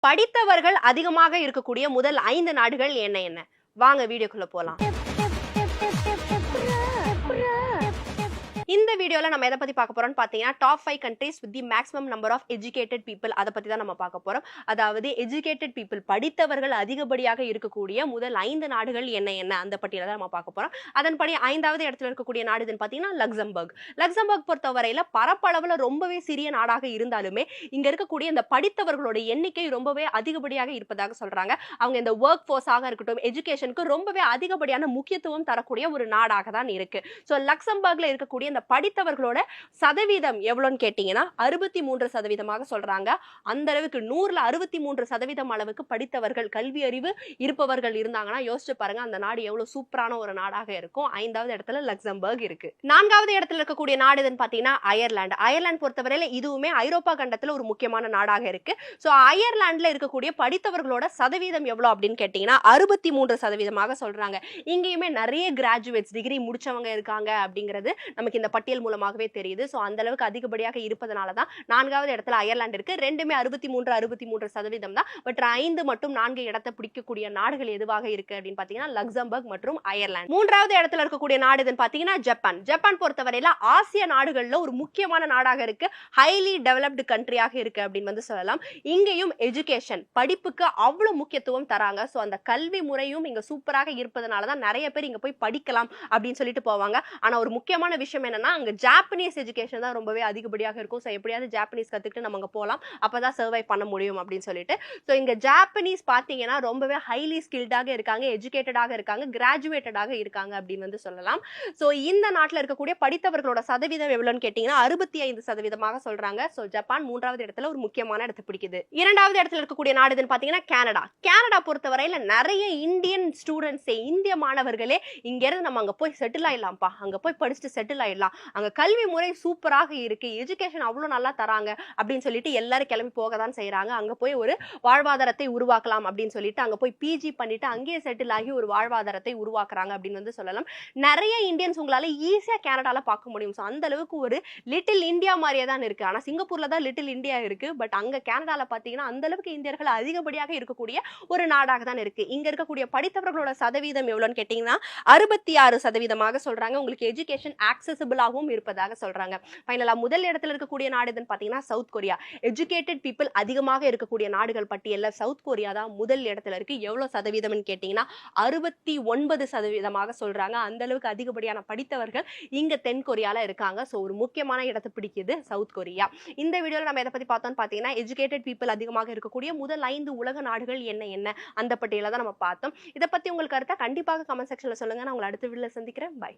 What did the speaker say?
படித்தவர்கள் அதிகமாக இருக்கக்கூடிய முதல் 5 நாடுகள் என்ன என்ன? வாங்க வீடியோக்குள்ள போலாம். இந்த வீடியோல நம்ம எதை பத்தி பார்க்க போறோம்னு பாத்தீங்கன்னா top 5 countries with the maximum number of educated people அத பத்தி தான் நம்ம பார்க்க போறோம். அதாவது educated people படித்தவர்கள் அதிகப்படியாக இருக்கக்கூடிய முதல் 5 நாடுகள் என்ன என்ன அந்த பட்டியலை தான் நம்ம பார்க்க போறோம். அதன்படி 5வது இடத்துல இருக்கக்கூடிய நாடு எதுன்னு பாத்தீங்கன்னா லக்சம்பர்க். லக்சம்பர்க் பொறுத்தவரையில பரப்பளவுல ரொம்பவே சிறிய நாடாக இருந்தாலுமே இங்க இருக்கக்கூடிய இந்த படித்தவர்களோட எண்ணிக்கை ரொம்பவே அதிகப்படியாக இருப்பதாக சொல்றாங்க. அவங்க இந்த ஒர்க் ஃபோர்ஸாக இருக்கட்டும் எஜுகேஷனுக்கு ரொம்பவே அதிகப்படியான முக்கியத்துவம் தரக்கூடிய ஒரு நாடாக தான் இருக்கு. ஸோ லக்சம்பர்க்ல இருக்கக்கூடிய இந்த படித்தவர்களோட சதவீதம் எவ்வளவுன்னு கேட்டீங்கன்னா 63% சொல்றாங்க. அந்த அளவுக்கு 100ல 63% அளவுக்கு படித்தவர்கள் கல்வி அறிவு இருப்பவர்கள் இருந்தாங்கன்னா யோசிச்சு பாருங்க அந்த நாடு எவ்வளவு சூப்பரான ஒரு நாடாக இருக்கும். 5வது இடத்துல லக்சம்பர்க் இருக்கு. 4வது இடத்துல இருக்கக்கூடிய நாடு எதுன்னு பாத்தீங்கன்னா அயர்லாந்து. அயர்லாந்து பொறுத்தவரையில இதுவுமே ஐரோப்பா கண்டத்துல ஒரு முக்கியமான நாடாக இருக்கு. சோ அயர்லாந்துல இருக்கக்கூடிய படித்தவர்களோட சதவீதம் எவ்வளவு அப்படின்னு கேட்டீங்கன்னா 63% சொல்றாங்க. இங்கேயுமே நிறைய கிராஜுவேட்ஸ் டிகிரி முடிச்சவங்க இருக்காங்க அப்படிங்கிறது நமக்கு இந்த பட்டியல் மூலமாகவே தெரியுது. சோ அந்த அளவுக்கு அதிகப்படியாக இருப்பதனால தான் 4வது இடத்துல அயர்லாந்து இருக்கு. ரெண்டுமே 63% தான். பட் 5 மற்றும் 4 இடத்தை பிடிக்கக்கூடிய நாடுகள் எதுவாக இருக்கு அப்படின்னு பாத்தீங்கன்னா லக்சம்பர்க் மற்றும் அயர்லாந்து. 3வது இடத்துல இருக்கக்கூடிய நாடு எதுன்னு பாத்தீங்கன்னா ஜப்பான். ஜப்பான் பொறுத்தவரையில ஆசிய நாடுகள்ல ஒரு முக்கியமான நாடாக இருக்கு. ஹைலி டெவலப்டு கண்ட்ரியாக இருக்கு அப்படின்னு சொல்லலாம். இங்கேயும் எஜுகேஷன் படிப்புக்கு அவ்வளவு முக்கியத்துவம் தராங்க. சோ அந்த கல்வி முறையும் இங்க சூப்பராக இருப்பதனால தான் நிறைய பேர் இங்க போய் படிக்கலாம் அப்படின்னு சொல்லிட்டு போவாங்க. ஆனா ஒரு முக்கியமான விஷயம் என்னன்னா அங்க ஜாப்பனீஸ் எஜுகேஷன் தான் ரொம்பவே அதிகப்படியாக இருக்கும். சோ எப்படியாவது ஜாப்பனீஸ் கத்துக்கிட்டு நம்ம அங்க போலாம், அப்பதான் சர்வை பண்ண முடியும் அப்படின்னு சொல்லிட்டு. சோ இங்க ஜாப்பனீஸ் பாத்தீங்கன்னா ரொம்பவே ஹைலி ஸ்கில்டாக இருக்காங்க, எஜுகேட்டடாக இருக்காங்க, கிராஜுவேட்டடாக இருக்காங்க அப்படின்னு சொல்லலாம். சோ இந்த நாட்டுல இருக்கக்கூடிய படித்தவர்களோட சதவீதம் எவ்வளவுன்னு கேட்டீங்கன்னா 65% சொல்றாங்க. சோ ஜப்பான் 3வது இடத்துல ஒரு முக்கியமான இடத்தை பிடிக்குது. 2வது இடத்துல இருக்கக்கூடிய நாடு எதுன்னு பாத்தீங்கன்னா கனடா. கனடா பொறுத்தவரையில நிறைய இந்தியன் ஸ்டூடெண்ட்ஸ் இந்திய மாணவர்களே இங்க இருந்து நம்ம அங்க போய் செட்டில் ஆயிடலாம்ப்பா, அங்க போய் படிச்சுட்டு செட்டில் ஆயிடலாம், அங்க கல்வி முறை சூப்பராக இருக்கு, எஜுகேஷன் அவ்வளவு நல்லா தராங்க அப்படின்னு சொல்லிட்டு எல்லாரும் கிளம்பி போக தான் செய்யறாங்க. அங்க போய் ஒரு வாழ்வாதாரத்தை உருவாக்கலாம் அப்படின்னு சொல்லிட்டு அங்க போய் பிஜி பண்ணிட்டு அங்கேயே செட்டில் ஆகி ஒரு வாழ்வாதாரத்தை உருவாக்குறாங்க அப்படின்னு சொல்லலாம். நிறைய இந்தியன்ஸ் உங்களால ஈஸியா கனடால பார்க்க முடியும். அந்த அளவுக்கு ஒரு லிட்டில் இந்தியா மாதிரியே தான் இருக்கு. ஆனா சிங்கப்பூர்ல தான் லிட்டில் இந்தியா இருக்கு. பட் அங்க கனடால பாத்தீங்கன்னா அந்த அளவுக்கு இந்தியர்கள் அதிகப்படியாக இருக்கக்கூடிய ஒரு நாடாக தான் இருக்கு. இங்க இருக்கக்கூடிய படித்தவர்களோட சதவீதம் எவ்வளவுன்னு கேட்டீங்கன்னா 66% சொல்றாங்க. உங்களுக்கு எஜுகேஷன் ஆக்சசிபிளாகவும் இருப்பதாக சொல்றாங்க. ஃபைனலா முதல் இடத்துல இருக்கக்கூடிய நாடு எதுன்னு பாத்தீங்கன்னா சவுத் கொரியா. எஜுகேட்டட் பீப்புள் அதிகமாக இருக்கக்கூடிய நாடுகள் பட்டியல்ல சவுத் கொரியா தான் முதல் இடத்துல இருக்கு. எவ்வளவு சதவீதம்னு கேட்டீங்கன்னா 69% சொல்றாங்க. அந்த அளவுக்கு அதிகப்படியான படித்தவர்கள் இங்க தென் கொரியால இருக்காங்க. சோ ஒரு முக்கியமான இடத்தை பிடிக்குது சவுத் கொரியா. இந்த வீடியோல நம்ம எதை பத்தி பார்த்தோம்னு பாத்தீங்கன்னா எஜுகேட்டட் பீப்புள் அதிகமாக இருக்கக்கூடிய முதல் 5 உலக நாடுகள் என்ன என்ன அந்த பட்டியலை தான் நம்ம பார்த்தோம். இதை பத்தி உங்களுக்கு கருத்தை கண்டிப்பாக கமெண்ட் செக்ஷன்ல சொல்லுங்க. நான் உங்களை அடுத்த வீடியோல சந்திக்கிறேன். பை.